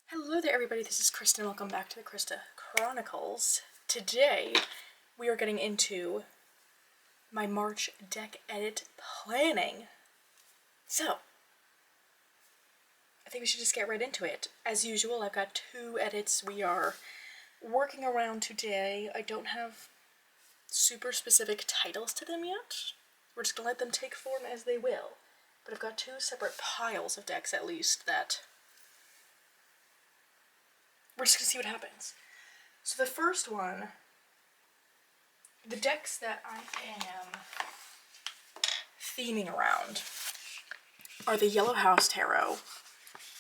Hello there everybody, this is Krista and welcome back to the Krista Chronicles. Today we are getting into my March deck edit planning. So, I think we should just get right into it. As usual, I've got two edits we are working around today. I don't have super specific titles to them yet. We're just gonna let them take form as they will. But I've got two separate piles of decks at least that we're just gonna see what happens. So the first one, the decks that I am theming around are the Yellow House Tarot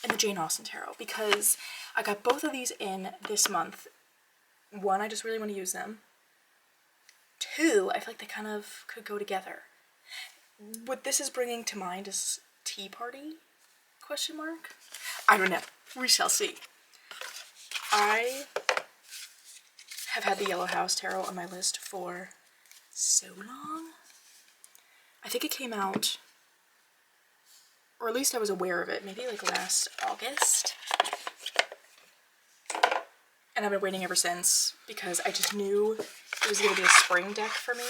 and the Jane Austen Tarot, because I got both of these in this month. One, I just really want to use them. Two, I feel like they kind of could go together. What this is bringing to mind is tea party? Question mark? I don't know. We shall see. I have had the Yellow House Tarot on my list for so long. I think it came out, or at least I was aware of it, maybe like last August. And I've been waiting ever since because I just knew it was going to be a spring deck for me.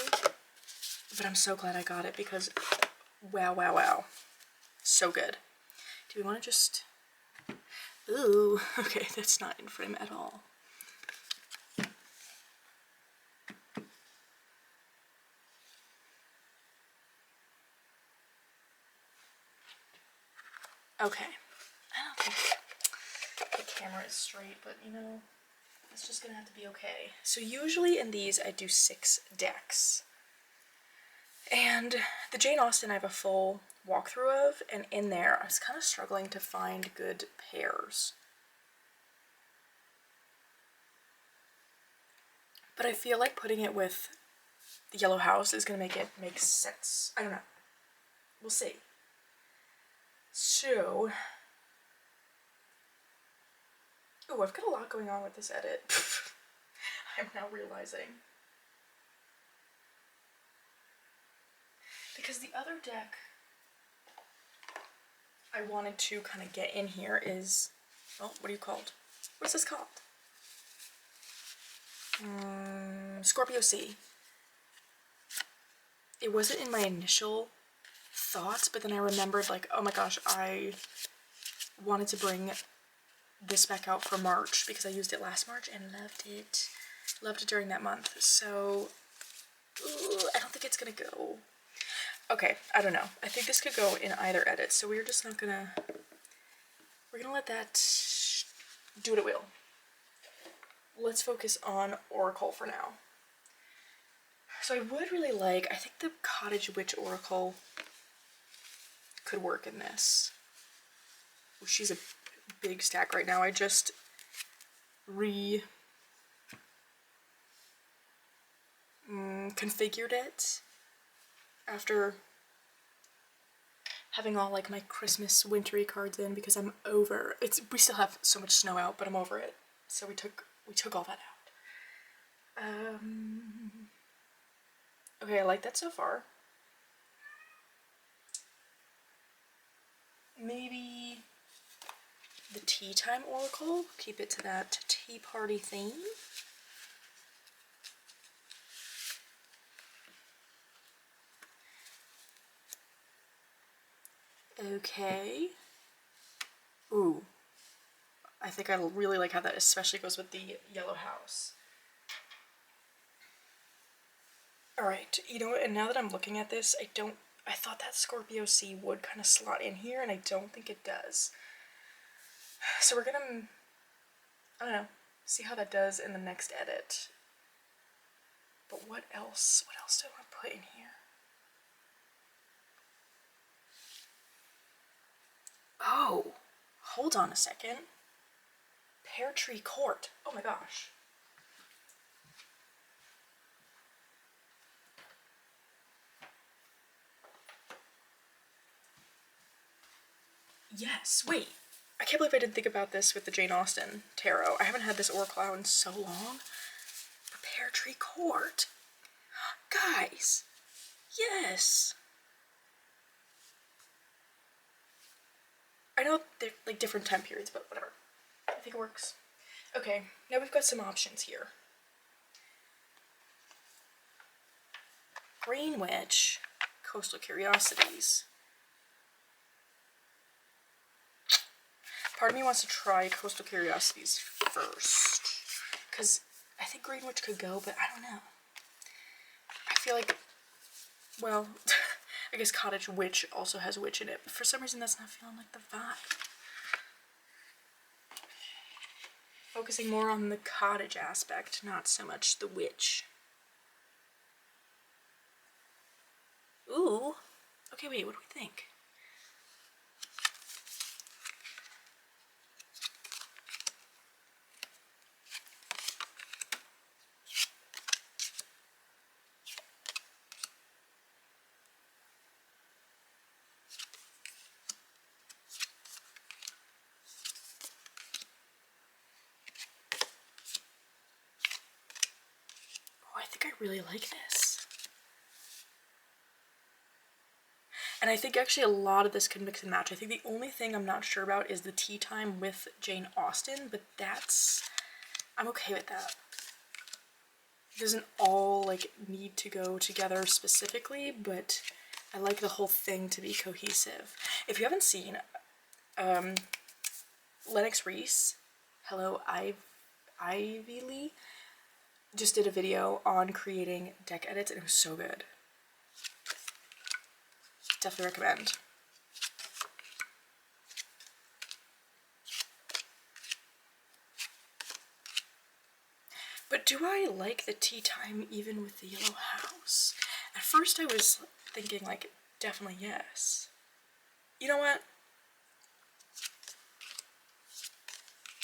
But I'm so glad I got it because wow, wow, wow. So good. Do we want to just... Ooh, okay, that's not in frame at all. Okay, I don't think the camera is straight, but you know, it's just gonna have to be okay. So usually in these I do 6 decks. And the Jane Austen I have a full walkthrough of, and in there I was kind of struggling to find good pairs. But I feel like putting it with the Yellow House is gonna make it make sense. I don't know. We'll see. So, oh, I've got a lot going on with this edit. I'm now realizing. Because the other deck I wanted to kind of get in here is, oh, what are you called? What's this called? Scorpio Sea. It wasn't in my initial thoughts, but then I remembered, like, oh my gosh, I wanted to bring this back out for March because I used it last March and loved it. Loved it during that month. So, I don't think it's gonna go. Okay, I don't know. I think this could go in either edit, so we're just not gonna... We're gonna let that do what it will. Let's focus on Oracle for now. So I would really like... I think the Cottage Witch Oracle could work in this. Well, she's a big stack right now. I just configured it after having all like my Christmas wintry cards in because I'm over we still have so much snow out, but I'm over it. So we took all that out. Okay, I like that so far. Maybe the Tea Time Oracle, keep it to that tea party theme. Okay. Ooh. I think I really like how that especially goes with the Yellow House. Alright, you know what, and now that I'm looking at this, I thought that Scorpio Sea would kind of slot in here, and I don't think it does. So we're gonna, I don't know, see how that does in the next edit. But what else do I want to put in here? Oh, hold on a second. Pear Tree Court. Oh my gosh. Yes, wait. I can't believe I didn't think about this with the Jane Austen Tarot. I haven't had this Oracle out in so long. But Pear Tree Court. Guys. Yes. I know they're like different time periods, but whatever. I think it works. Okay, now we've got some options here. Green Witch, Coastal Curiosities. Part of me wants to try Coastal Curiosities first, because I think Green Witch could go, but I don't know. I feel like, well, I guess Cottage Witch also has witch in it, but for some reason that's not feeling like the vibe. Focusing more on the cottage aspect, not so much the witch. Ooh. Okay, wait, what do we think? Oh, I think I really like this. And I think actually a lot of this can mix and match. I think the only thing I'm not sure about is the tea time with Jane Austen, but I'm okay with that. It doesn't all like need to go together specifically, but I like the whole thing to be cohesive. If you haven't seen Lennox Reese, hello Ivy Lee, just did a video on creating deck edits and it was so good. Definitely recommend. But do I like the tea time even with the yellow house? At first I was thinking like, definitely yes. You know what?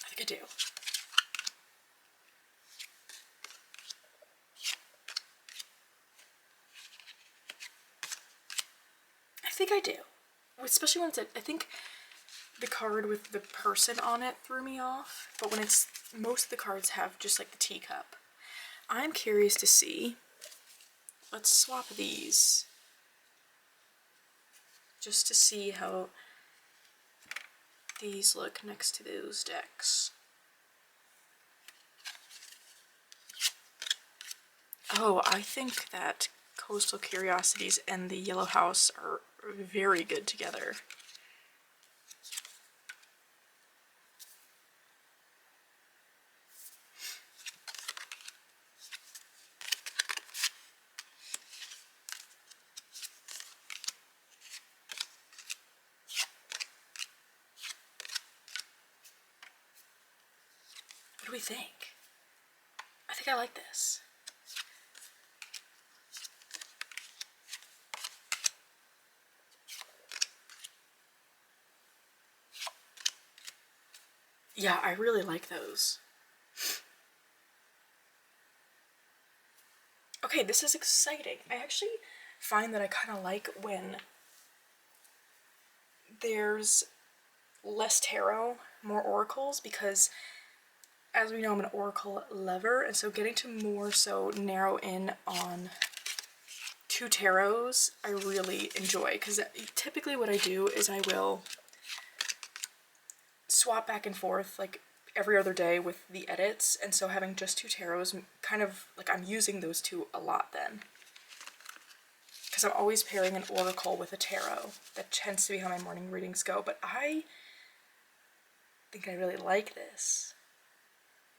I think I do. I think I do. Especially when it's I think the card with the person on it threw me off, but when it's, most of the cards have just like the teacup. I'm curious to see. Let's swap these. Just to see how these look next to those decks. Oh, I think that Coastal Curiosities and the Yellow House are very good together. What do we think? I think I like this. Yeah, I really like those. Okay, this is exciting. I actually find that I kind of like when there's less tarot, more oracles, because as we know, I'm an oracle lover, and so getting to more so narrow in on 2 tarots I really enjoy, because typically what I do is I will swap back and forth like every other day with the edits, and so having just 2 tarots kind of like I'm using those 2 a lot then, because I'm always pairing an oracle with a tarot. That tends to be how my morning readings go, but I think I really like this.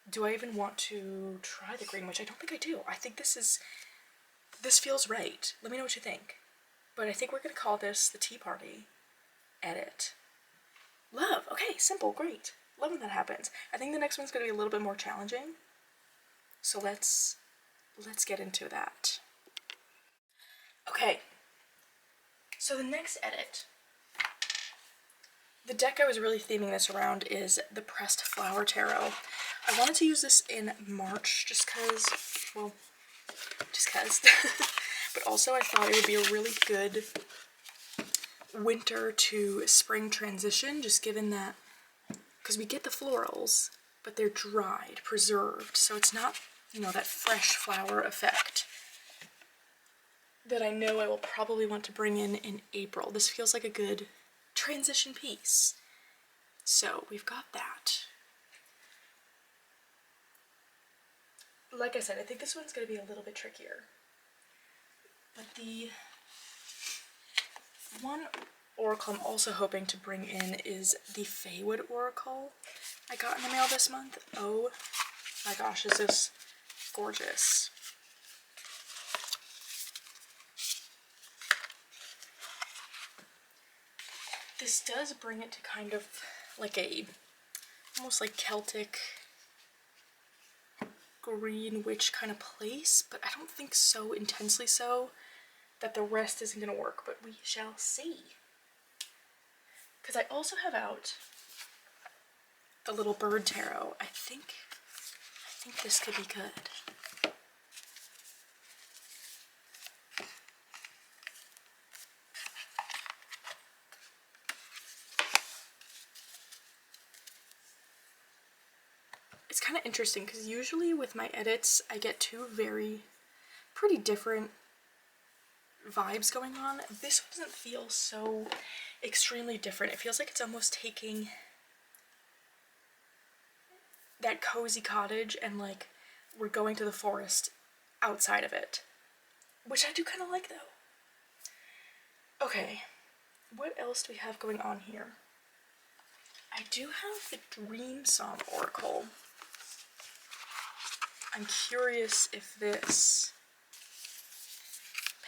Do I even want to try the Green Witch? I don't think I do. I think this feels right. Let me know what you think. But I think we're gonna call this the Tea Party edit. Love. Okay, simple, great. Love when that happens. I think the next one's gonna be a little bit more challenging. So let's get into that. Okay. So the next edit, the deck I was really theming this around is the Pressed Flower Tarot. I wanted to use this in March just because, well, just because. But also I thought it would be a really good winter to spring transition, just given that, because we get the florals, but they're dried, preserved, so it's not, you know, that fresh flower effect that I know I will probably want to bring in April. This feels like a good transition piece. So we've got that. like I said, I think this one's going to be a little bit trickier. But the one oracle I'm also hoping to bring in is the Feywood Oracle I got in the mail this month. Oh my gosh, is this gorgeous. This does bring it to kind of like a, almost like Celtic green witch kind of place, but I don't think so intensely so that the rest isn't going to work, but we shall see. Because I also have out the little bird tarot. I think this could be good. It's kind of interesting because usually with my edits I get two pretty different vibes going on. This one doesn't feel so extremely different. It feels like it's almost taking that cozy cottage and like we're going to the forest outside of it, which I do kind of like though. Okay, what else do we have going on here? I do have the Dream Song Oracle. I'm curious if this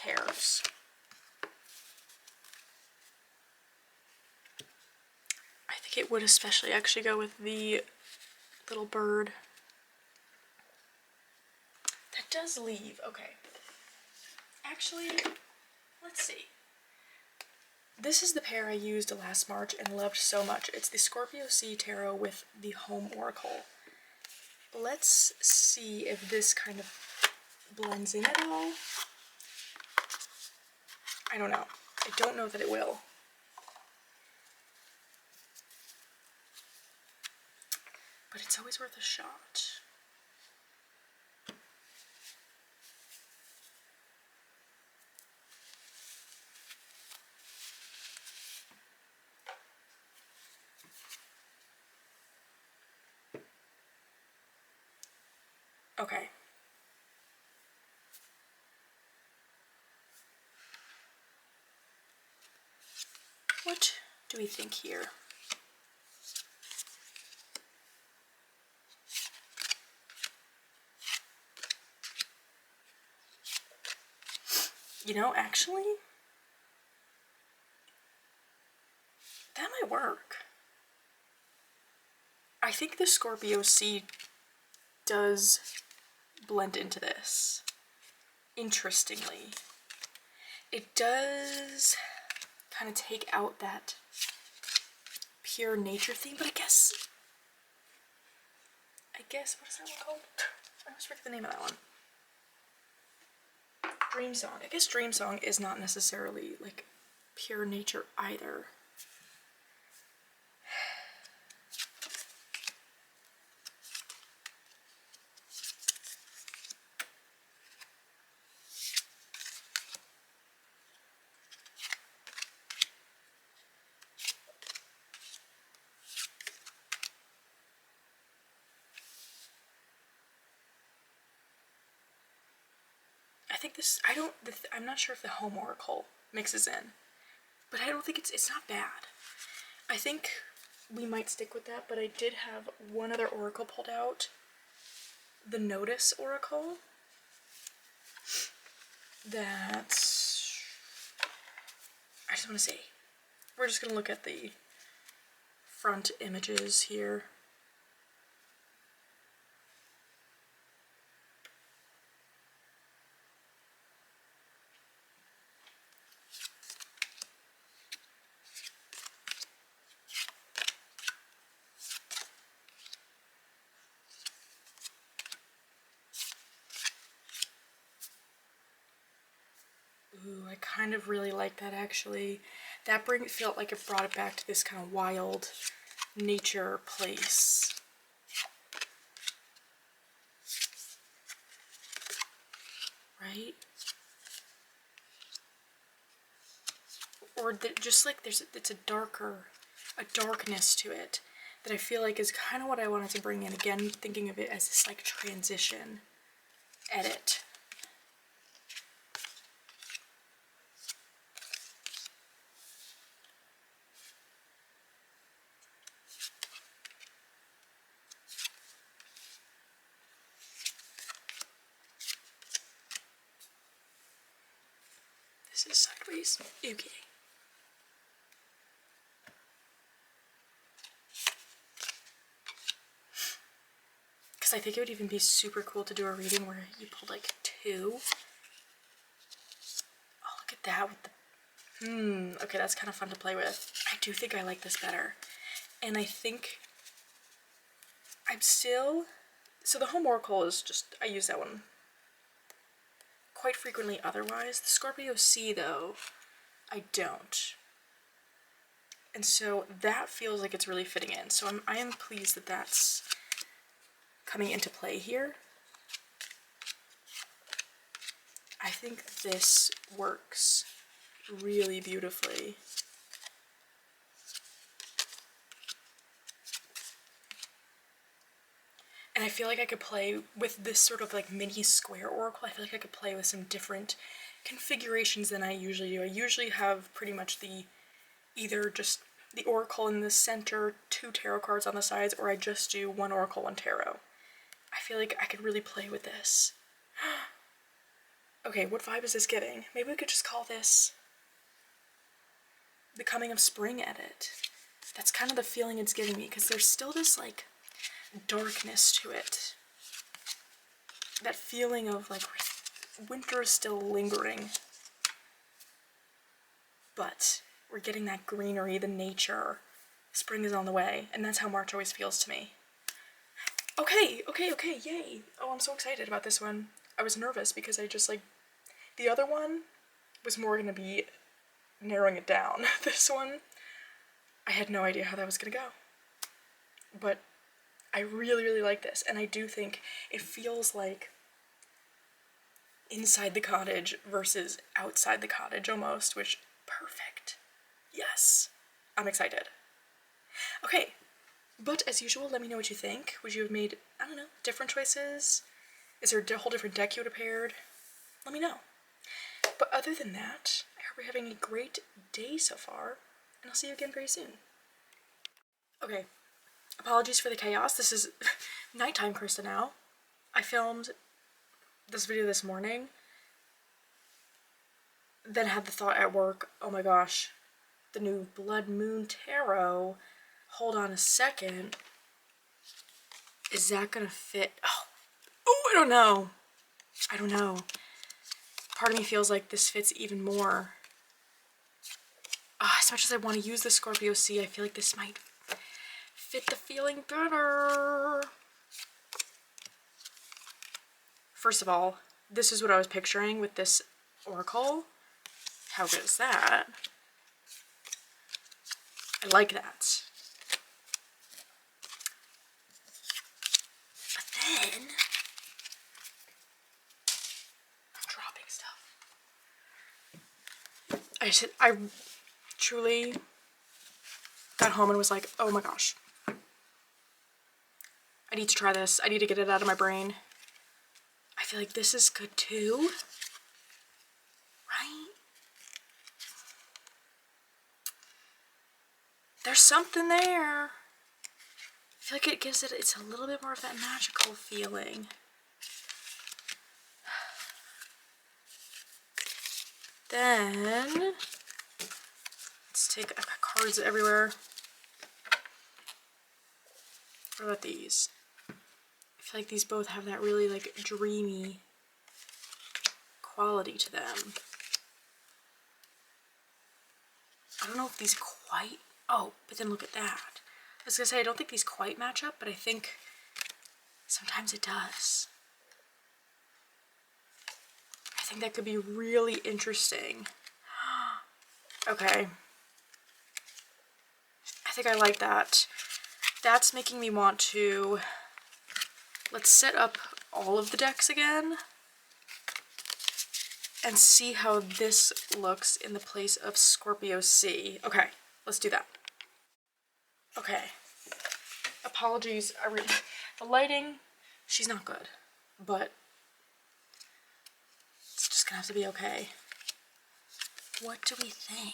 pairs. I think it would especially actually go with the little bird. That does leave, okay. Actually, let's see. This is the pair I used last March and loved so much. It's the Scorpio Sea Tarot with the Home Oracle. Let's see if this kind of blends in at all. I don't know. I don't know that it will. But it's always worth a shot. Okay. What do we think here? You know, actually, that might work. I think the Scorpio Sea does blend into this. Interestingly. It does kind of take out that pure nature theme, but I guess, what is that one called? I always forget the name of that one. Dream Song. I guess Dream Song is not necessarily like pure nature either. I think this, I'm not sure if the Home Oracle mixes in, but I don't think it's not bad. I think we might stick with that, but I did have one other oracle pulled out, the Notice Oracle, that's, I just want to say, we're just going to look at the front images here. Ooh, I kind of really like that actually. That felt like it brought it back to this kind of wild nature place. Right? Or just like it's a darkness to it that I feel like is kind of what I wanted to bring in. Again, thinking of it as this like transition. edit. This is sideways. Okay. Because I think it would even be super cool to do a reading where you pull like 2. Oh, look at that with the... Okay, that's kind of fun to play with. I do think I like this better. And I think I'm still... So the Home Oracle is just... I use that one quite frequently otherwise. The Scorpio Sea, though, I don't. And so that feels like it's really fitting in. So I am pleased that that's coming into play here. I think this works really beautifully. And I feel like I could play with this sort of like mini square oracle. I feel like I could play with some different configurations than I usually do. I usually have pretty much the either just the oracle in the center, 2 tarot cards on the sides, or I just do 1 oracle, 1 tarot. I feel like I could really play with this. Okay, what vibe is this giving? Maybe we could just call this the coming of spring edit. That's kind of the feeling it's giving me, because there's still this like darkness to it. That feeling of like winter is still lingering, but we're getting that greenery, the nature. Spring is on the way, and that's how March always feels to me. Okay, yay! Oh, I'm so excited about this one. I was nervous because I just like, the other one was more gonna be narrowing it down. This one, I had no idea how that was gonna go. But I really, really like this, and I do think it feels like inside the cottage versus outside the cottage almost, which, perfect. Yes, I'm excited. Okay, but as usual, let me know what you think. Would you have made, I don't know, different choices? Is there a whole different deck you would have paired? Let me know. But other than that, I hope you're having a great day so far, and I'll see you again very soon. Okay, apologies for the chaos. This is nighttime, Krista, now. I filmed this video this morning, then had the thought at work, oh my gosh, the new Blood Moon Tarot. Hold on a second. Is that gonna fit? Oh, I don't know. I don't know. Part of me feels like this fits even more. As much as I want to use the Scorpio Sea, I feel like this might fit the feeling better. First of all, this is what I was picturing with this oracle. How good is that? I like that. But then, I'm dropping stuff. I truly got home and was like, oh my gosh. I need to try this. I need to get it out of my brain. I feel like this is good too. Right? There's something there. I feel like it gives it's a little bit more of that magical feeling. Then, let's take, I've got cards everywhere. What about these? I feel like these both have that really like dreamy quality to them. I don't know if these quite, oh, but then look at that. I was gonna say, I don't think these quite match up, but I think sometimes it does. I think that could be really interesting. Okay. I think I like that. That's making me want to, let's set up all of the decks again and see how this looks in the place of Scorpio Sea. Okay, let's do that. Okay. Apologies, the lighting, she's not good, but gonna have to be okay. What do we think?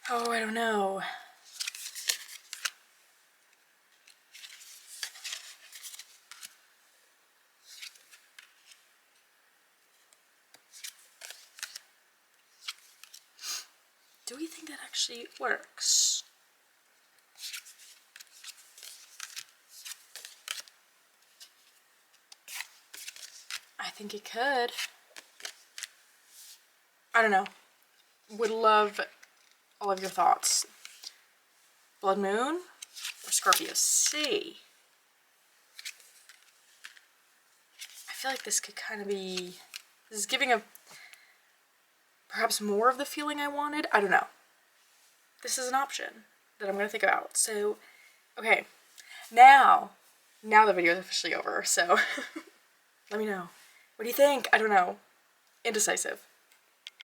Oh, I don't know. Do we think that actually works? I think it could. I don't know. Would love all of your thoughts. Blood Moon or Scorpio Sea? I feel like this could kind of be... This is giving a... perhaps more of the feeling I wanted. I don't know. This is an option that I'm going to think about. So, okay. Now the video is officially over, so let me know. What do you think? I don't know. Indecisive.